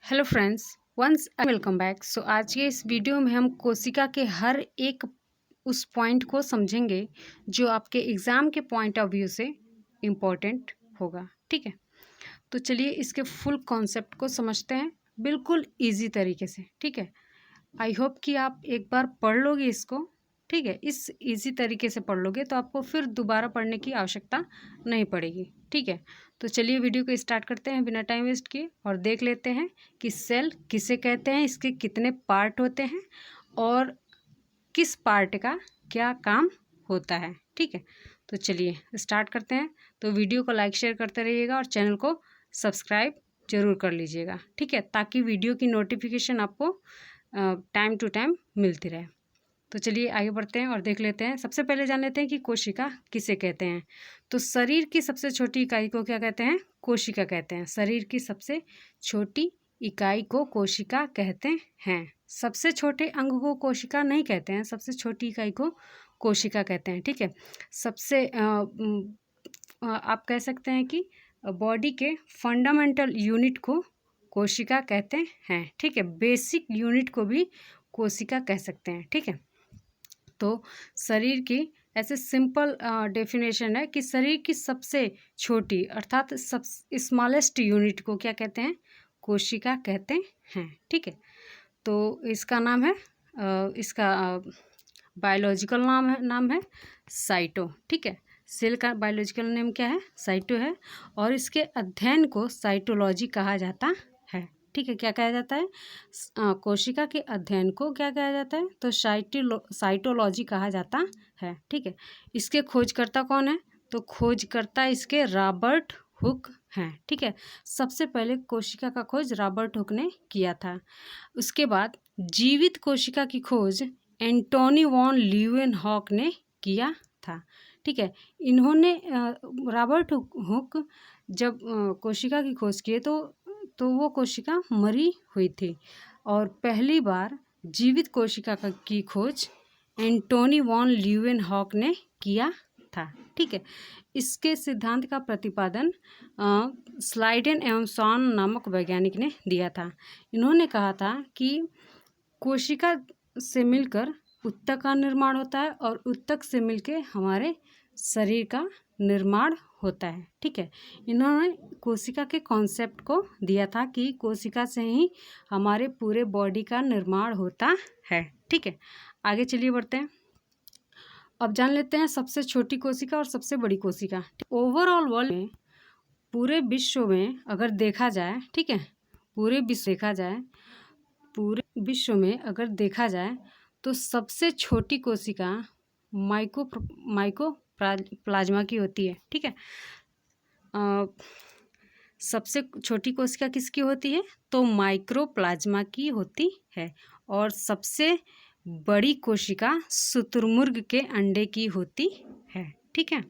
Hello friends, once welcome back. So आज के इस वीडियो में हम कोशिका के हर एक उस पॉइंट को समझेंगे जो आपके एग्ज़ाम के पॉइंट ऑफ व्यू से इम्पोर्टेंट होगा। ठीक है, तो चलिए इसके फुल कॉन्सेप्ट को समझते हैं बिल्कुल इजी तरीके से। ठीक है, आई होप कि आप एक बार पढ़ लोगे इसको। ठीक है, इस इजी तरीके से पढ़ लोगे तो आपको फिर दोबारा पढ़ने की आवश्यकता नहीं पड़ेगी। ठीक है, तो चलिए वीडियो को स्टार्ट करते हैं बिना टाइम वेस्ट किए और देख लेते हैं कि सेल किसे कहते हैं, इसके कितने पार्ट होते हैं और किस पार्ट का क्या काम होता है। ठीक है, तो चलिए स्टार्ट करते हैं। तो वीडियो को लाइक शेयर करते रहिएगा और चैनल को सब्सक्राइब जरूर कर लीजिएगा। ठीक है, ताकि वीडियो की नोटिफिकेशन आपको टाइम टू टाइम मिलती रहे। तो चलिए आगे बढ़ते हैं और देख लेते हैं। सबसे पहले जान लेते हैं कि कोशिका किसे कहते हैं। तो शरीर की सबसे छोटी इकाई को क्या कहते हैं? कोशिका कहते हैं। शरीर की सबसे छोटी इकाई को कोशिका कहते हैं। सबसे छोटे अंग को कोशिका नहीं कहते हैं, सबसे छोटी इकाई को कोशिका कहते हैं। ठीक है, सबसे आप कह सकते हैं कि बॉडी के फंडामेंटल यूनिट को कोशिका कहते हैं। ठीक है, बेसिक यूनिट को भी कोशिका कह सकते हैं। ठीक है, तो शरीर की ऐसे सिंपल डेफिनेशन है कि शरीर की सबसे छोटी अर्थात सब स्मॉलेस्ट यूनिट को क्या कहते हैं? कोशिका कहते हैं। ठीक है, तो इसका नाम है इसका बायोलॉजिकल नाम है साइटो। ठीक है, सेल का बायोलॉजिकल नेम क्या है? साइटो है और इसके अध्ययन को साइटोलॉजी कहा जाता है। ठीक है, क्या कहा जाता है? कोशिका के अध्ययन को क्या कहा जाता है? तो साइटोलॉजी कहा जाता है। ठीक है, इसके खोजकर्ता कौन है? तो खोजकर्ता इसके रॉबर्ट हुक हैं। ठीक है, सबसे पहले कोशिका का खोज रॉबर्ट हुक ने किया था। उसके बाद जीवित कोशिका की खोज एंटोनी वॉन लीeuwenhoek ने किया था। ठीक है, इन्होंने रॉबर्ट हुक जब कोशिका की खोज किए तो वो कोशिका मरी हुई थी और पहली बार जीवित कोशिका की खोज एंटोनी वॉन लीeuwenhoek ने किया था। ठीक है, इसके सिद्धांत का प्रतिपादन स्लाइडेन एवं सॉन नामक वैज्ञानिक ने दिया था। इन्होंने कहा था कि कोशिका से मिलकर ऊतक का निर्माण होता है और ऊतक से मिलकर हमारे शरीर का निर्माण होता है। ठीक है, इन्होंने कोशिका के कॉन्सेप्ट को दिया था कि कोशिका से ही हमारे पूरे बॉडी का निर्माण होता है। ठीक है, आगे चलिए बढ़ते हैं। अब जान लेते हैं सबसे छोटी कोशिका और सबसे बड़ी कोशिका। ओवरऑल वर्ल्ड में पूरे विश्व में अगर देखा जाए, ठीक है, पूरे विश्व में अगर देखा जाए तो सबसे छोटी कोशिका माइकोप्लाज्मा की होती है। ठीक है, सबसे छोटी कोशिका किसकी होती है? तो माइक्रोप्लाज्मा की होती है और सबसे बड़ी कोशिका शुतुरमुर्ग के अंडे की होती है। ठीक है,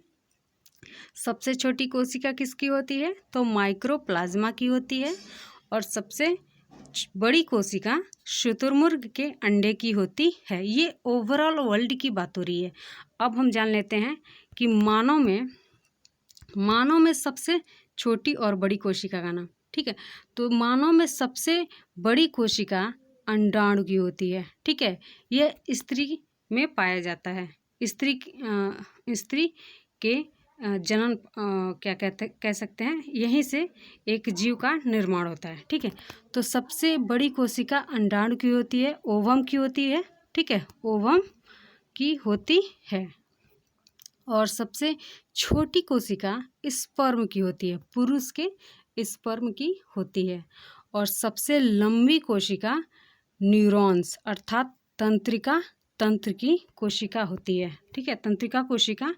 सबसे छोटी कोशिका किसकी होती है? तो माइक्रोप्लाज्मा की होती है और सबसे बड़ी कोशिका शुतुरमुर्ग के अंडे की होती है। ये ओवरऑल वर्ल्ड की बात हो रही है। अब हम जान लेते हैं कि मानव में सबसे छोटी और बड़ी कोशिका का नाम। ठीक है, तो मानव में सबसे बड़ी कोशिका अंडाणु की होती है। ठीक है, यह स्त्री में पाया जाता है। स्त्री के जनन कह सकते हैं, यहीं से एक जीव का निर्माण होता है। ठीक है, तो सबसे बड़ी कोशिका अंडाणु की होती है, ओवम की होती है। ठीक है, ओवम की होती है और सबसे छोटी कोशिका स्पर्म की होती है, पुरुष के स्पर्म की होती है और सबसे लंबी कोशिका न्यूरॉन्स अर्थात तंत्र की कोशिका होती है। ठीक है, तंत्रिका कोशिका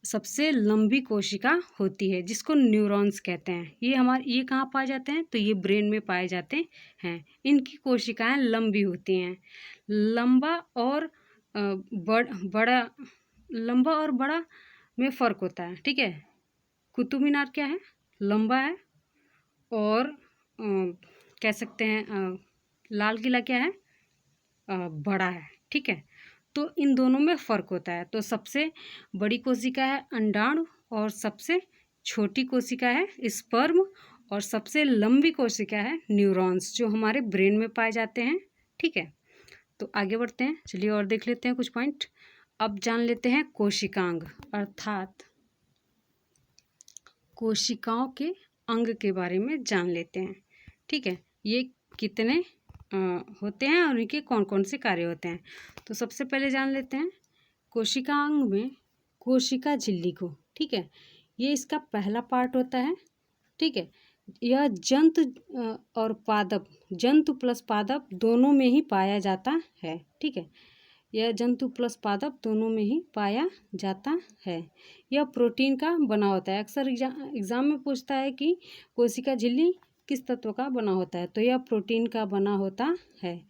सबसे लंबी कोशिका होती है जिसको न्यूरॉन्स कहते हैं। ये कहाँ पाए जाते हैं? तो ये ब्रेन में पाए जाते हैं। इनकी कोशिकाएं लंबी होती हैं। लंबा और बड़ा में फ़र्क होता है। ठीक है, कुतुब मीनार क्या है? लंबा है और कह सकते हैं लाल किला क्या है? बड़ा है। ठीक है, तो इन दोनों में फ़र्क होता है। तो सबसे बड़ी कोशिका है अंडाणु और सबसे छोटी कोशिका है स्पर्म और सबसे लंबी कोशिका है न्यूरॉन्स, जो हमारे ब्रेन में पाए जाते हैं। ठीक है, तो आगे बढ़ते हैं, चलिए और देख लेते हैं कुछ पॉइंट। अब जान लेते हैं कोशिकांग, अर्थात कोशिकाओं के अंग के बारे में जान लेते हैं। ठीक है, ये कितने होते हैं और इनके कौन कौन से कार्य होते हैं। तो सबसे पहले जान लेते हैं कोशिकांग में कोशिका झिल्ली को। ठीक है, ये इसका पहला पार्ट होता है। ठीक है, यह जंतु और पादप, जंतु प्लस पादप दोनों में ही पाया जाता है। ठीक है, यह जंतु प्लस पादप दोनों में ही पाया जाता है। यह प्रोटीन का बना होता है। अक्सर एग्जाम में पूछता है कि कोशिका झिल्ली किस तत्व का बना होता है, तो यह प्रोटीन का बना होता है।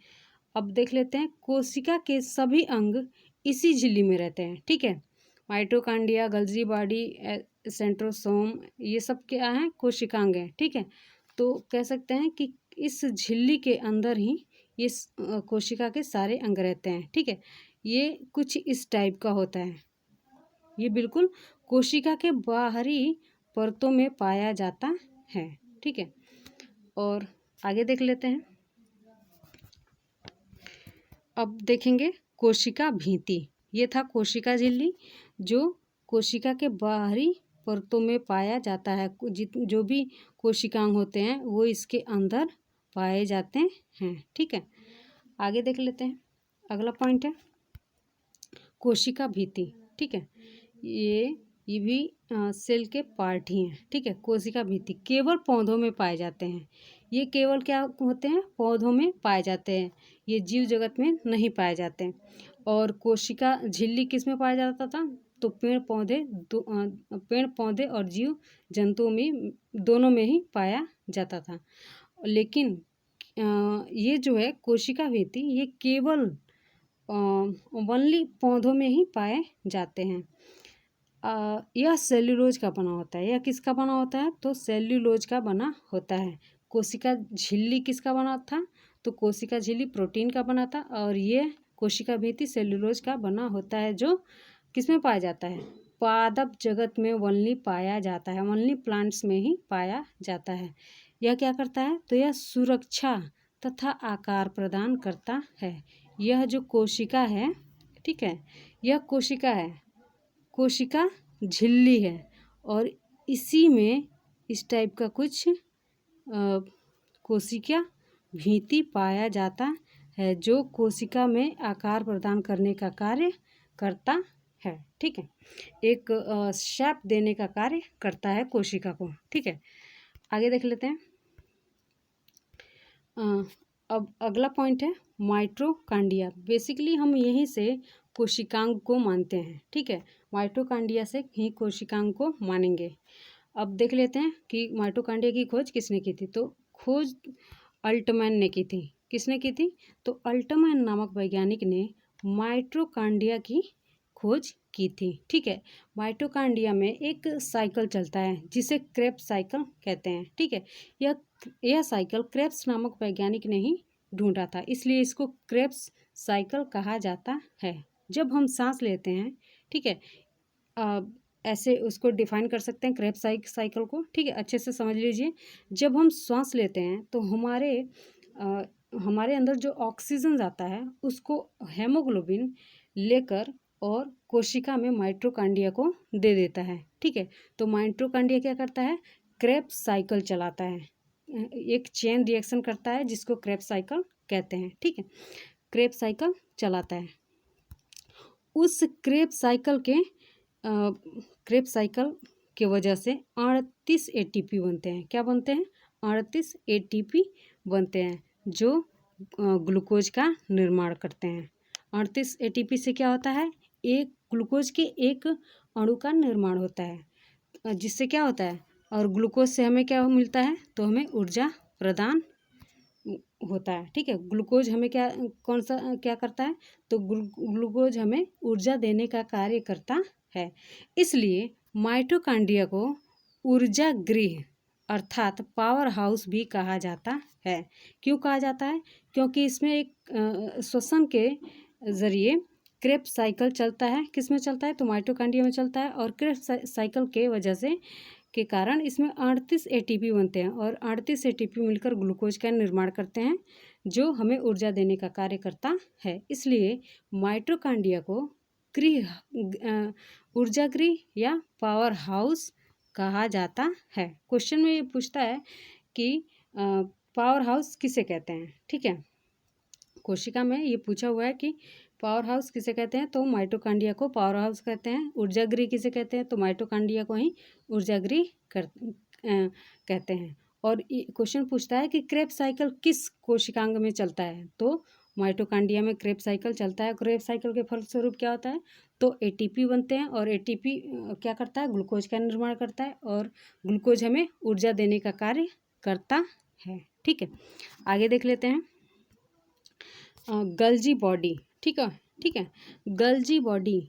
अब देख लेते हैं कोशिका के सभी अंग इसी झिल्ली में रहते हैं। ठीक है, माइटोकांड्रिया, गोल्गी बॉडी, सेंट्रोसोम, ये सब क्या हैं, कोशिकांग हैं। ठीक है, तो कह सकते हैं कि इस झिल्ली के अंदर ही ये कोशिका के सारे अंग रहते हैं। ठीक है, ये कुछ इस टाइप का होता है। ये बिल्कुल कोशिका के बाहरी परतों में पाया जाता है। ठीक है, और आगे देख लेते हैं। अब देखेंगे कोशिका भित्ति। ये था कोशिका झिल्ली, जो कोशिका के बाहरी परतों में पाया जाता है। जो भी कोशिकांग होते हैं वो इसके अंदर पाए जाते हैं। ठीक है, आगे देख लेते हैं। अगला पॉइंट है कोशिका भित्ति। ठीक है, ये भी सेल के पार्ट ही हैं। ठीक है, कोशिका भित्ति केवल पौधों में पाए जाते हैं। ये केवल क्या होते हैं, पौधों में पाए जाते हैं, ये जीव जगत में नहीं पाए जाते हैं। और कोशिका झिल्ली किस में पाया जाता था, तो पेड़ पौधे और जीव जंतुओं में दोनों में ही पाया जाता था। लेकिन ये जो है कोशिका भित्ति, ये केवल ओनली पौधों में ही पाए जाते हैं। यह सेल्यूलोज का बना होता है। यह किसका बना होता है, तो सेल्यूलोज का बना होता है। कोशिका झिल्ली किसका बना था, तो कोशिका झिल्ली प्रोटीन का बना था, और ये कोशिका भित्ति सेल्यूलोज का बना होता है, जो किसमें पाया जाता है, पादप जगत में ओनली पाया जाता है, ओनली प्लांट्स में ही पाया जाता है। यह क्या करता है, तो यह सुरक्षा तथा आकार प्रदान करता है। यह जो कोशिका है, ठीक है, यह कोशिका है, कोशिका झिल्ली है, और इसी में इस टाइप का कुछ कोशिका भित्ति पाया जाता है, जो कोशिका में आकार प्रदान करने का कार्य करता है। ठीक है, एक शेप देने का कार्य करता है कोशिका को। ठीक है, आगे देख लेते हैं। अब अगला पॉइंट है माइटोकांड्रिया। बेसिकली हम यहीं से कोशिकांग को मानते हैं। ठीक है, माइटोकांड्रिया से ही कोशिकांग को मानेंगे। अब देख लेते हैं कि माइटोकांड्रिया की खोज किसने की थी, तो खोज अल्टमैन ने की थी। किसने की थी, तो अल्टमैन नामक वैज्ञानिक ने माइटोकांड्रिया की खोज की थी। ठीक है, माइटोकांड्रिया में एक साइकिल चलता है जिसे क्रेब्स साइकिल कहते हैं। ठीक है, यह साइकिल क्रेब्स नामक वैज्ञानिक ने ही ढूंढा था, इसलिए इसको क्रेब्स साइकिल कहा जाता है। जब हम सांस लेते हैं, ठीक है, ऐसे उसको डिफाइन कर सकते हैं क्रेब्स साइकिल को। ठीक है, अच्छे से समझ लीजिए। जब हम सांस लेते हैं तो हमारे अंदर जो ऑक्सीजन जाता है उसको हेमोग्लोबिन लेकर और कोशिका में माइटोकांड्रिया को दे देता है। ठीक है, तो माइटोकांड्रिया क्या करता है, क्रेब्स साइकिल चलाता है, एक चेन रिएक्शन करता है जिसको क्रेब्स साइकिल कहते हैं। ठीक है, क्रेब्स साइकिल चलाता है। उस क्रेब्स साइकिल के वजह से 38 एटीपी बनते हैं। क्या बनते हैं, 38 एटीपी बनते हैं, जो ग्लूकोज का निर्माण करते हैं। 38 एटीपी से क्या होता है, एक ग्लूकोज के एक अणु का निर्माण होता है, जिससे क्या होता है, और ग्लूकोज से हमें क्या मिलता है, तो हमें ऊर्जा प्रदान होता है। ठीक है, ग्लूकोज हमें क्या करता है, तो ग्लूकोज हमें ऊर्जा देने का कार्य करता है। इसलिए माइटोकांड्रिया को ऊर्जा गृह अर्थात पावर हाउस भी कहा जाता है। क्यों कहा जाता है, क्योंकि इसमें एक श्वसन के जरिए क्रेब्स साइकिल चलता है। किस में चलता है, तो माइटोकांड्रिया में चलता है, और क्रेब्स साइकिल के वजह से के कारण इसमें 38 एटीपी बनते हैं और 38 एटीपी मिलकर ग्लूकोज का निर्माण करते हैं जो हमें ऊर्जा देने का कार्य करता है। इसलिए माइटोकॉन्ड्रिया को ऊर्जा गृह या पावर हाउस कहा जाता है। क्वेश्चन में ये पूछता है कि पावर हाउस किसे कहते हैं। ठीक है, कोशिका में ये पूछा हुआ है कि पावर हाउस किसे कहते हैं, तो माइटोकॉन्ड्रिया को पावर हाउस कहते हैं। ऊर्जा गृह किसे कहते हैं, तो माइटोकॉन्ड्रिया को ही ऊर्जा गृह कहते हैं। और क्वेश्चन पूछता है कि क्रेब्स साइकिल किस कोशिकांग में चलता है, तो माइटोकॉन्ड्रिया में क्रेब्स साइकिल चलता है। क्रेब्स साइकिल के फलस्वरूप क्या होता है, तो एटीपी बनते हैं और एटीपी क्या करता है, ग्लूकोज का निर्माण करता है और ग्लूकोज हमें ऊर्जा देने का कार्य करता है। ठीक है, आगे देख लेते हैं। गल्जी बॉडी, ठीक है, गल्जी बॉडी,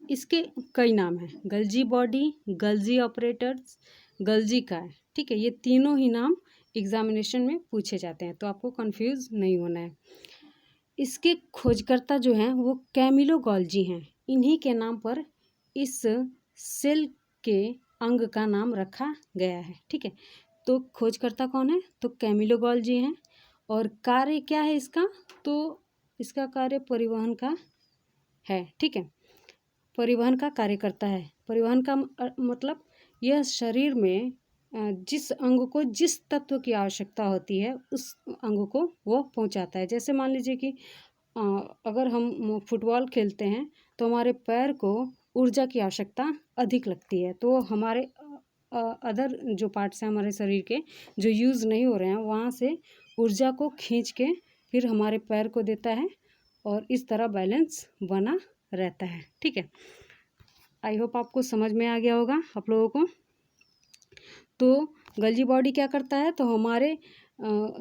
इसके कई नाम हैं। गल्जी बॉडी, गल्जी ऑपरेटर्स, गल्जी कार। ठीक है, ये तीनों ही नाम एग्जामिनेशन में पूछे जाते हैं, तो आपको कंफ्यूज नहीं होना है। इसके खोजकर्ता जो हैं वो कैमिलो गॉल्जी हैं। इन्हीं के नाम पर इस सेल के अंग का नाम रखा गया है। ठीक है, तो खोजकर्ता कौन है, तो कैमिलो गॉल्जी हैं। और कार्य क्या है इसका, तो इसका कार्य परिवहन का है। ठीक है, परिवहन का कार्य करता है। परिवहन का मतलब यह शरीर में जिस अंग को जिस तत्व की आवश्यकता होती है उस अंग को वो पहुंचाता है। जैसे मान लीजिए कि अगर हम फुटबॉल खेलते हैं तो हमारे पैर को ऊर्जा की आवश्यकता अधिक लगती है, तो हमारे अदर जो पार्ट्स हैं हमारे शरीर के जो यूज़ नहीं हो रहे हैं वहाँ से ऊर्जा को खींच के फिर हमारे पैर को देता है और इस तरह बैलेंस बना रहता है। ठीक है, आई होप आपको समझ में आ गया होगा आप लोगों को। तो गल्जी बॉडी क्या करता है, तो हमारे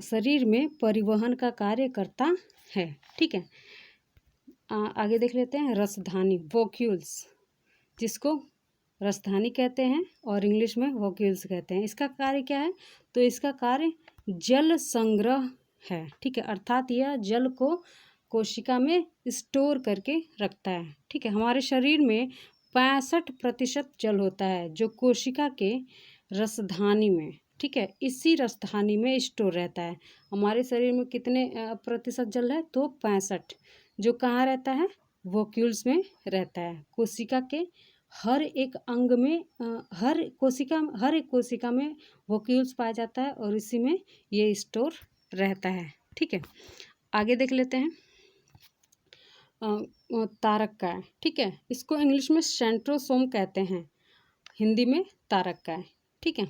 शरीर में परिवहन का कार्य करता है। ठीक है, आगे देख लेते हैं। रसधानी, वोक्यूल्स, जिसको रसधानी कहते हैं और इंग्लिश में वोक्यूल्स कहते हैं। इसका कार्य क्या है, तो इसका कार्य जल संग्रह है। ठीक है, अर्थात यह जल को कोशिका में स्टोर करके रखता है। ठीक है, हमारे शरीर में 65% जल होता है जो कोशिका के रसधानी में, ठीक है, इसी रसधानी में स्टोर रहता है। हमारे शरीर में कितने प्रतिशत जल है, तो 65, जो कहाँ रहता है, वोक्यूल्स में रहता है। कोशिका के हर एक अंग में हर एक कोशिका में वोक्यूल्स पाया जाता है और इसी में ये स्टोर रहता है। ठीक है, आगे देख लेते हैं। तारककाय, ठीक है, इसको इंग्लिश में सेंट्रोसोम कहते हैं, हिंदी में तारककाय। ठीक है,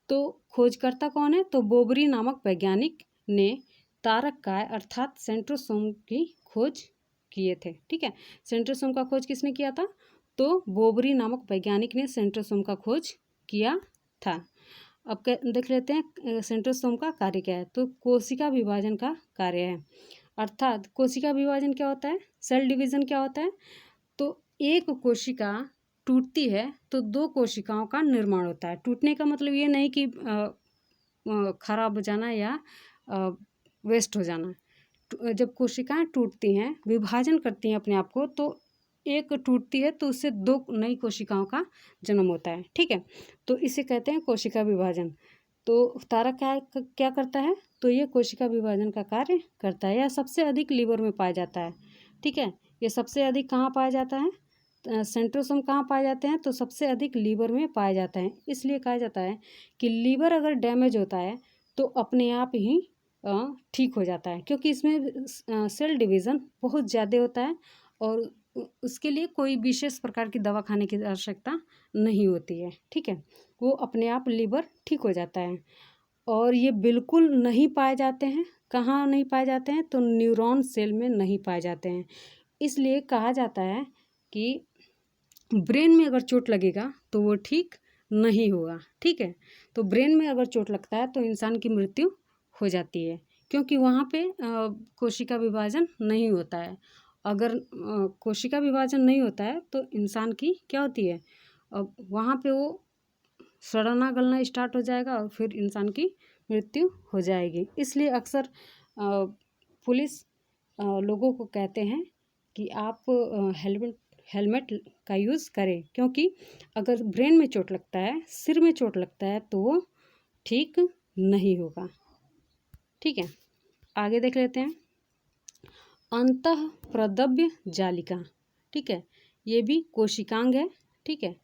तो खोजकर्ता कौन है, तो बोबरी नामक वैज्ञानिक ने तारककाय अर्थात सेंट्रोसोम की खोज किए थे। ठीक है, सेंट्रोसोम का खोज किसने किया था, तो बोबरी नामक वैज्ञानिक ने सेंट्रोसोम का खोज किया था। अब देख लेते हैं सेंट्रोसोम का कार्य क्या है, तो कोशिका विभाजन का कार्य है। अर्थात कोशिका विभाजन क्या होता है, सेल डिवीजन क्या होता है, तो एक कोशिका टूटती है तो 2 कोशिकाओं का निर्माण होता है। टूटने का मतलब ये नहीं कि खराब हो जाना या वेस्ट हो जाना। जब कोशिकाएं टूटती हैं, विभाजन करती हैं अपने आप को, तो एक टूटती है तो उससे 2 नई कोशिकाओं का जन्म होता है। ठीक है, तो इसे कहते हैं कोशिका विभाजन। तो तारक क्या करता है, तो ये कोशिका विभाजन का कार्य करता है। यह सबसे अधिक लीवर में पाया जाता है। ठीक है, ये सबसे अधिक कहाँ पाया जाता है, सेंट्रोसोम कहाँ पाए जाते हैं, तो सबसे अधिक लीवर में पाए जाते हैं। इसलिए कहा जाता है कि लीवर अगर डैमेज होता है तो अपने आप ही ठीक हो जाता है, क्योंकि इसमें सेल डिवीज़न बहुत ज़्यादा होता है और उसके लिए कोई विशेष प्रकार की दवा खाने की आवश्यकता नहीं होती है। ठीक है, वो अपने आप लीवर ठीक हो जाता है। और ये बिल्कुल नहीं पाए जाते हैं, कहाँ नहीं पाए जाते हैं, तो न्यूरॉन सेल में नहीं पाए जाते हैं। इसलिए कहा जाता है कि ब्रेन में अगर चोट लगेगा तो वो ठीक नहीं होगा। ठीक है, तो ब्रेन में अगर चोट लगता है तो इंसान की मृत्यु हो जाती है, क्योंकि वहाँ पे कोशिका विभाजन नहीं होता है। अगर कोशिका विभाजन नहीं होता है तो इंसान की क्या होती है, वहाँ पे वो सड़ना गलना स्टार्ट हो जाएगा और फिर इंसान की मृत्यु हो जाएगी। इसलिए अक्सर पुलिस लोगों को कहते हैं कि आप हेलमेट हेलमेट का यूज़ करें, क्योंकि अगर ब्रेन में चोट लगता है, सिर में चोट लगता है तो वो ठीक नहीं होगा। ठीक है, आगे देख लेते हैं। अंतः प्रदव्य जालिका, ठीक है, ये भी कोशिकांग है। ठीक है,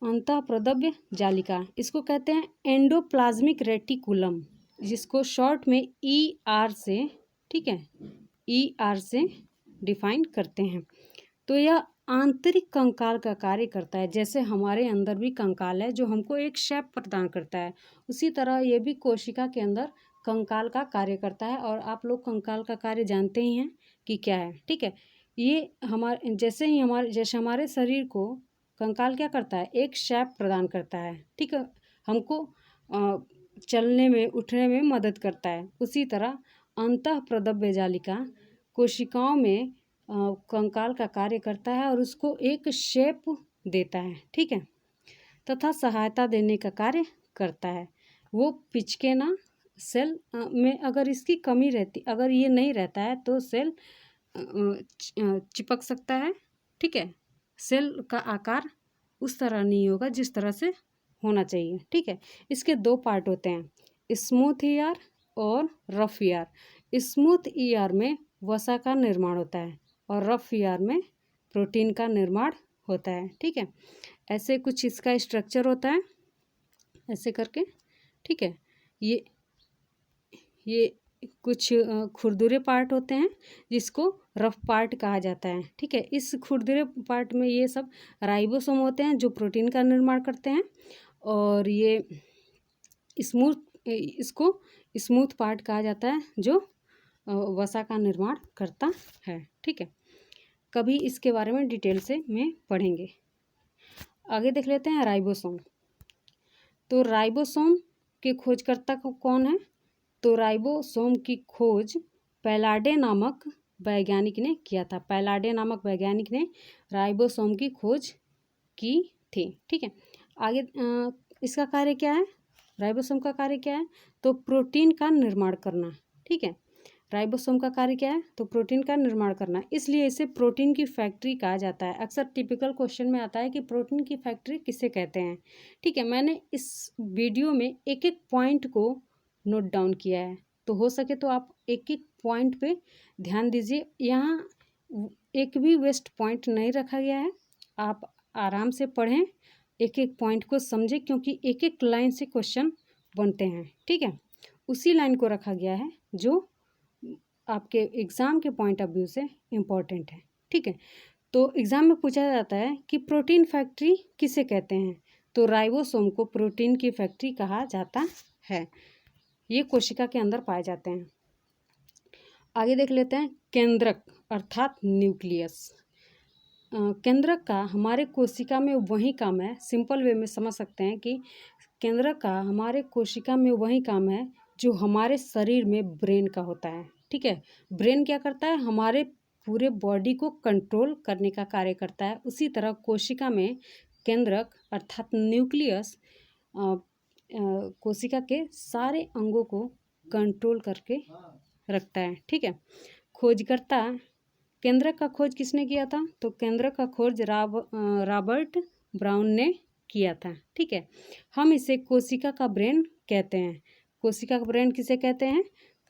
अंतः प्रदव्य जालिका, इसको कहते हैं एंडोप्लाज्मिक रेटिकुलम, जिसको शॉर्ट में ER से, ठीक है, ER से डिफाइन करते हैं। तो यह आंतरिक कंकाल का कार्य करता है। जैसे हमारे अंदर भी कंकाल है जो हमको एक शेप प्रदान करता है, उसी तरह ये भी कोशिका के अंदर कंकाल का कार्य करता है। और आप लोग कंकाल का कार्य जानते ही हैं कि क्या है। ठीक है, ये जैसे हमारे शरीर को कंकाल क्या करता है, एक शेप प्रदान करता है। ठीक है, हमको चलने में, उठने में मदद करता है। उसी तरह अंतः प्रदव्य जालिका कोशिकाओं में कंकाल का कार्य करता है और उसको एक शेप देता है। ठीक है, तथा सहायता देने का कार्य करता है। वो पिचकेना सेल में अगर इसकी कमी रहती, अगर ये नहीं रहता है तो सेल चिपक सकता है। ठीक है, सेल का आकार उस तरह नहीं होगा जिस तरह से होना चाहिए। ठीक है, इसके दो पार्ट होते हैं, स्मूथ ER और रफ ER। स्मूथ ER में वसा का निर्माण होता है और रफ ER में प्रोटीन का निर्माण होता है। ठीक है, ऐसे कुछ इसका स्ट्रक्चर होता है, ऐसे करके। ठीक है, ये कुछ खुरदुरे पार्ट होते हैं जिसको रफ पार्ट कहा जाता है। ठीक है, इस खुरदुरे पार्ट में ये सब राइबोसोम होते हैं जो प्रोटीन का निर्माण करते हैं, और ये इसको स्मूथ पार्ट कहा जाता है जो वसा का निर्माण करता है। ठीक है, कभी इसके बारे में डिटेल से में पढ़ेंगे। आगे देख लेते हैं राइबोसोम। तो राइबोसोम के खोजकर्ता कौन है? तो राइबोसोम की खोज पैलाडे नामक वैज्ञानिक ने किया था। पैलाडे नामक वैज्ञानिक ने राइबोसोम की खोज की थी। ठीक है, आगे इसका कार्य क्या है? राइबोसोम का कार्य क्या है? तो प्रोटीन का निर्माण करना। ठीक है, राइबोसोम का कार्य क्या है? तो प्रोटीन का निर्माण करना, इसलिए इसे प्रोटीन की फैक्ट्री कहा जाता है। अक्सर टिपिकल क्वेश्चन में आता है कि प्रोटीन की फैक्ट्री किसे कहते हैं। ठीक है, मैंने इस वीडियो में एक एक पॉइंट को नोट डाउन किया है, तो हो सके तो आप एक एक पॉइंट पे ध्यान दीजिए। यहाँ एक भी वेस्ट पॉइंट नहीं रखा गया है, आप आराम से पढ़ें, एक एक पॉइंट को समझें, क्योंकि एक एक लाइन से क्वेश्चन बनते हैं। ठीक है, उसी लाइन को रखा गया है जो आपके एग्ज़ाम के पॉइंट ऑफ व्यू से इम्पोर्टेंट है। ठीक है, तो एग्ज़ाम में पूछा जाता है कि प्रोटीन फैक्ट्री किसे कहते हैं? तो राइबोसोम को प्रोटीन की फैक्ट्री कहा जाता है। ये कोशिका के अंदर पाए जाते हैं। आगे देख लेते हैं केंद्रक अर्थात न्यूक्लियस। केंद्रक का हमारे कोशिका में वही काम है, सिंपल वे में समझ सकते हैं कि केंद्रक का हमारे कोशिका में वही काम है जो हमारे शरीर में ब्रेन का होता है। ठीक है, ब्रेन क्या करता है? हमारे पूरे बॉडी को कंट्रोल करने का कार्य करता है। उसी तरह कोशिका में केंद्रक अर्थात न्यूक्लियस कोशिका के सारे अंगों को कंट्रोल करके रखता है। ठीक है, खोजकर्ता केंद्रक का खोज किसने किया था? तो केंद्रक का खोज रॉबर्ट ब्राउन ने किया था। ठीक है, हम इसे कोशिका का ब्रेन कहते हैं। कोशिका का ब्रेन किसे कहते हैं?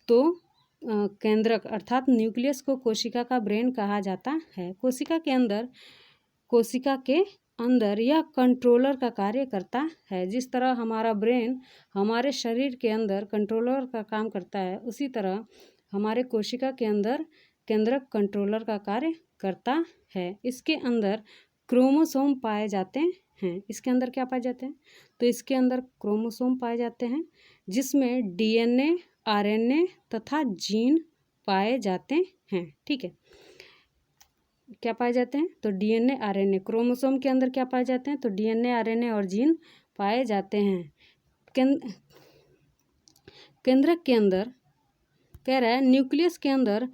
तो केंद्रक अर्थात न्यूक्लियस को कोशिका का ब्रेन कहा जाता है। कोशिका के अंदर यह कंट्रोलर का कार्य करता है। जिस तरह हमारा ब्रेन हमारे शरीर के अंदर कंट्रोलर का काम करता है, उसी तरह हमारे कोशिका के अंदर केंद्रक कंट्रोलर का कार्य करता है। इसके अंदर क्रोमोसोम पाए जाते हैं। इसके अंदर क्या पाए जाते हैं? तो इसके अंदर क्रोमोसोम पाए जाते हैं, जिसमें DNA, RNA तथा जीन पाए जाते हैं। ठीक है, क्या पाए जाते हैं? तो DNA, RNA। क्रोमोसोम के अंदर क्या पाए जाते हैं? तो DNA, RNA और जीन पाए जाते हैं। केंद्रक के अंदर कह रहा है न्यूक्लियस के अंदर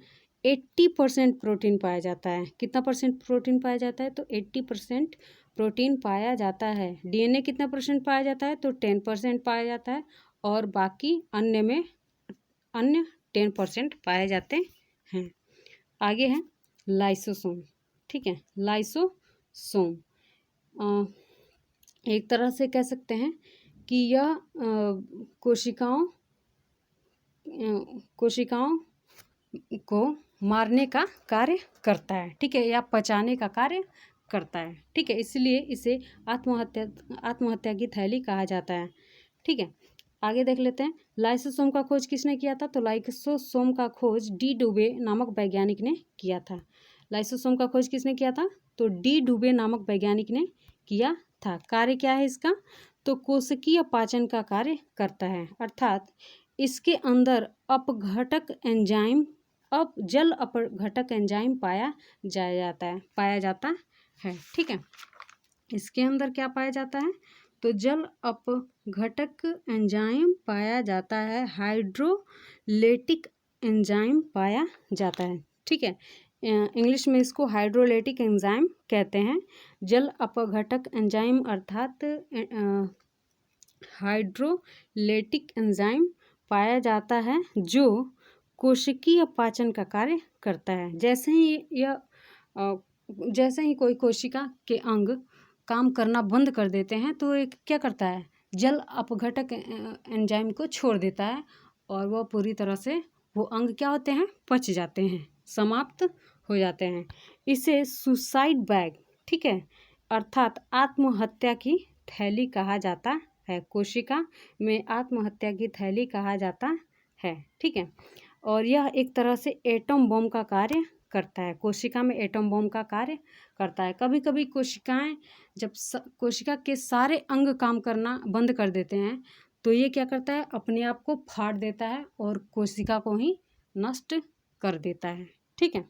80% प्रोटीन पाया जाता है। कितना परसेंट प्रोटीन पाया जाता है? तो 80% प्रोटीन पाया जाता है। DNA कितना परसेंट पाया जाता है? तो 10% पाया जाता है, और बाकी अन्य 10% पाए जाते हैं। आगे है लाइसोसोम। ठीक है, लाइसोसोम। एक तरह से कह सकते हैं कि यह कोशिकाओं को मारने का कार्य करता है, ठीक है, या पचाने का कार्य करता है, ठीक है, इसलिए इसे आत्महत्या की थैली कहा जाता है, ठीक है। आगे देख लेते हैं, लाइसोसोम का खोज किसने किया था? तो लाइसोसोम का खोज डी डुबे नामक वैज्ञानिक ने किया था। लाइसोसोम का खोज किसने किया था? तो डी डुबे नामक वैज्ञानिक ने किया था। कार्य क्या है इसका? तो कोशिकीय पाचन का कार्य करता है, अर्थात इसके अंदर जल अपघटक एंजाइम पाया जाता है, ठीक है। इसके अंदर क्या पाया जाता है? तो जल अपघटक एंजाइम पाया जाता है, हाइड्रोलेटिक एंजाइम पाया जाता है, ठीक है। इंग्लिश में इसको हाइड्रोलेटिक एंजाइम कहते हैं। जल अपघटक एंजाइम अर्थात हाइड्रोलेटिक एंजाइम पाया जाता है जो कोशिकीय पाचन का कार्य करता है। जैसे ही कोई कोशिका के अंग काम करना बंद कर देते हैं तो एक क्या करता है? जल अपघटक एंजाइम को छोड़ देता है और वह पूरी तरह से वो अंग क्या होते हैं? पच जाते हैं, समाप्त हो जाते हैं। इसे सुसाइड बैग, ठीक है, अर्थात आत्महत्या की थैली कहा जाता है। कोशिका में आत्महत्या की थैली कहा जाता है, ठीक है। और यह एक तरह से एटम बम का कार्य करता है। कोशिका में एटम बम का कार्य करता है। कभी कभी कोशिकाएं जब कोशिका के सारे अंग काम करना बंद कर देते हैं तो ये क्या करता है? अपने आप को फाड़ देता है और कोशिका को ही नष्ट कर देता है, ठीक है,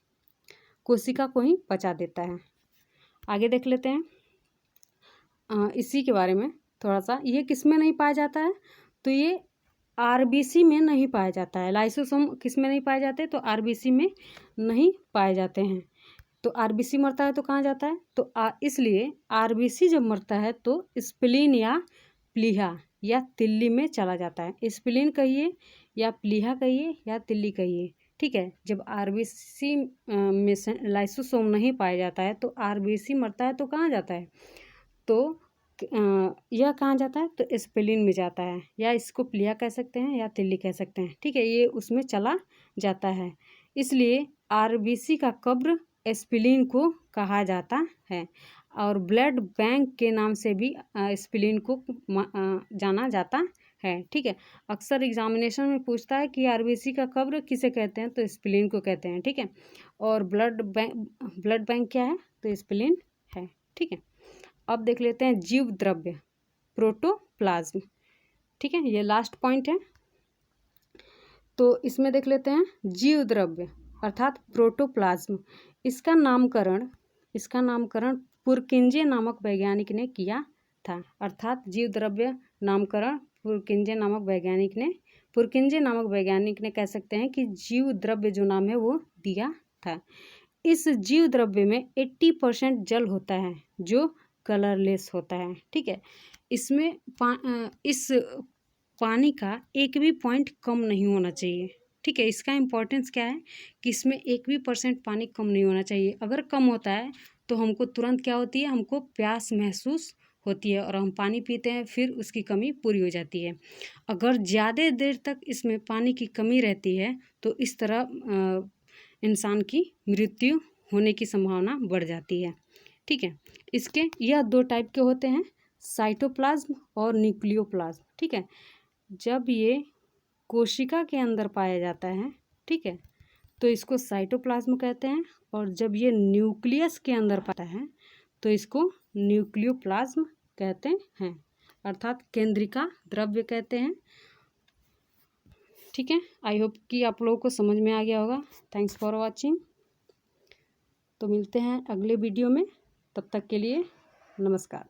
कोशिका को ही पचा देता है। आगे देख लेते हैं इसी के बारे में थोड़ा सा। ये किस में नहीं पाया जाता है? तो ये आरबीसी में नहीं पाया जाता है। लाइसोसोम किस में नहीं पाए जाते? तो आरबीसी में नहीं पाए जाते हैं। तो आरबीसी मरता है तो कहाँ जाता है? तो इसलिए आरबीसी जब मरता है तो स्प्लीन या प्लीहा या तिल्ली में चला जाता है। स्प्लीन कहिए या प्लीहा कहिए या तिल्ली कहिए, ठीक है। जब आरबीसी में लाइसोसोम नहीं पाया जाता है तो आरबीसी मरता है तो कहाँ जाता है? तो यह कहाँ जाता है? तो स्प्लीन में जाता है, या इसको प्लिया कह सकते हैं या तिल्ली कह सकते हैं, ठीक है, ये उसमें चला जाता है। इसलिए आरबीसी का कब्र स्प्लीन को कहा जाता है और ब्लड बैंक के नाम से भी स्प्लीन को जाना जाता है, ठीक है। अक्सर एग्जामिनेशन में पूछता है कि आरबीसी का कब्र किसे कहते हैं? तो स्प्लीन को कहते हैं, ठीक है। और ब्लड बैंक क्या है? तो स्प्लीन है, ठीक है। अब देख लेते हैं जीव द्रव्य, प्रोटोप्लाज्म, ठीक है, ये लास्ट पॉइंट है। तो इसमें देख लेते हैं जीव द्रव्य अर्थात प्रोटोप्लाज्म। इसका नामकरण पुरकिंजे नामक वैज्ञानिक ने किया था, अर्थात जीव द्रव्य नामकरण पुरकिंजे नामक वैज्ञानिक ने कह सकते हैं कि जीव द्रव्य जो नाम है वो दिया था। इस जीव द्रव्य में 80% जल होता है जो कलरलेस होता है, ठीक है। इसमें इस पानी का एक भी पॉइंट कम नहीं होना चाहिए, ठीक है। इसका इम्पोर्टेंस क्या है कि इसमें 1% पानी कम नहीं होना चाहिए। अगर कम होता है तो हमको तुरंत क्या होती है? हमको प्यास महसूस होती है और हम पानी पीते हैं, फिर उसकी कमी पूरी हो जाती है। अगर ज़्यादा देर तक इसमें पानी की कमी रहती है तो इस तरह इंसान की मृत्यु होने की संभावना बढ़ जाती है, ठीक है। इसके यह 2 टाइप के होते हैं, साइटोप्लाज्म और न्यूक्लियोप्लाज्म, ठीक है। जब ये कोशिका के अंदर पाया जाता है, ठीक है, तो इसको साइटोप्लाज्म कहते हैं, और जब ये न्यूक्लियस के अंदर पाता है तो इसको न्यूक्लियोप्लाज्म कहते हैं, अर्थात केंद्रिका द्रव्य कहते हैं, ठीक है। आई होप कि आप लोगों को समझ में आ गया होगा। Thanks for watching. तो मिलते हैं अगले वीडियो में, तब तक के लिए नमस्कार।